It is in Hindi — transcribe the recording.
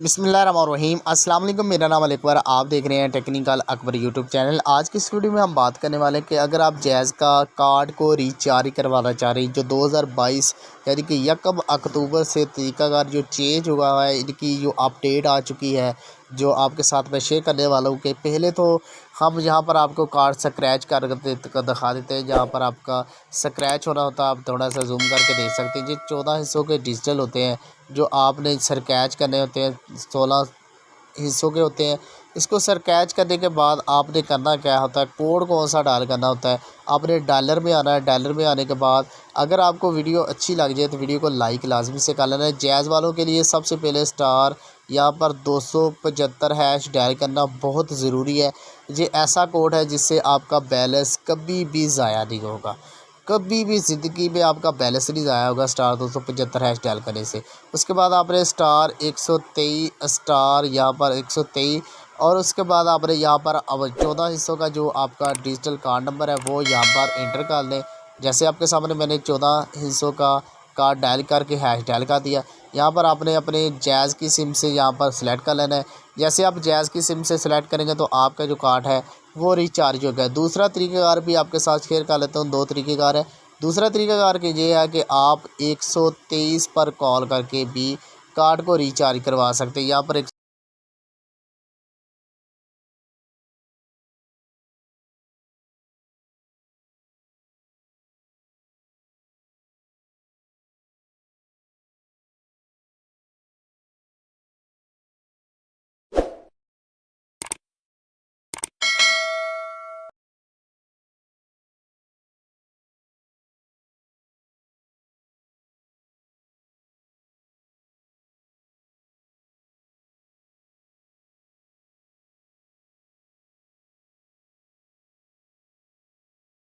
बिस्मिल्लाहिर्रहमानिर्रहीम अस्सलाम वालेकुम। मेरा नाम अकबर, आप देख रहे हैं टेक्निकल अकबर यूट्यूब चैनल। आज की इस वीडियो में हम बात करने वाले हैं कि अगर आप जैज़ का कार्ड को रिचार्ज करवाना चाह रहे हैं जो 2022 यानी कि 1 अक्टूबर से तरीकाकार जो चेंज हुआ है, इनकी जो अपडेट आ चुकी है जो आपके साथ मैं शेयर करने वाला हूँ। कि पहले तो हम यहाँ पर आपको कार्ड स्क्रैच कर दिखा देते हैं। जहाँ पर आपका स्क्रैच होना होता है, आप थोड़ा सा जूम करके देख सकते हैं। ये 14 हिस्सों के डिजिटल होते हैं जो आपने स्क्रैच करने होते हैं, 16 हिस्सों के होते हैं। इसको स्क्रैच करने के बाद आपने करना क्या होता है, कोड कौन सा डाल करना होता है, आपने डॉलर में आना है। डॉलर में आने के बाद अगर आपको वीडियो अच्छी लग जाए तो वीडियो को लाइक लाजमी से कर लेना है। जैज़ वालों के लिए सबसे पहले स्टार यहाँ पर 275 हैश डायल करना बहुत ज़रूरी है। ये ऐसा कोड है जिससे आपका बैलेंस कभी भी ज़ाया नहीं होगा, कभी भी ज़िंदगी में आपका बैलेंस नहीं ज़ाया होगा स्टार 275 हैश डायल करने से। उसके बाद आपने स्टार 123 स्टार यहाँ पर 123 और उसके बाद आपने यहाँ पर अब 14 हिस्सों का जो आपका डिजिटल कार्ड नंबर है वो यहाँ पर एंटर कर लें। जैसे आपके सामने मैंने 14 हिस्सों का कार्ड डायल करके हैश डायल कर दिया। यहाँ पर आपने अपने जैज़ की सिम से यहाँ पर सेलेक्ट कर लेना है। जैसे आप जैज़ की सिम से सेलेक्ट करेंगे तो आपका जो कार्ड है वो रिचार्ज हो गया। दूसरा तरीक़ाकार भी आपके साथ शेयर कर लेता हूँ, 2 तरीक़ेकार है। दूसरा तरीक़ाकार कि ये है कि आप 123 पर कॉल करके भी कार्ड को रिचार्ज करवा सकते हैं। यहाँ पर एक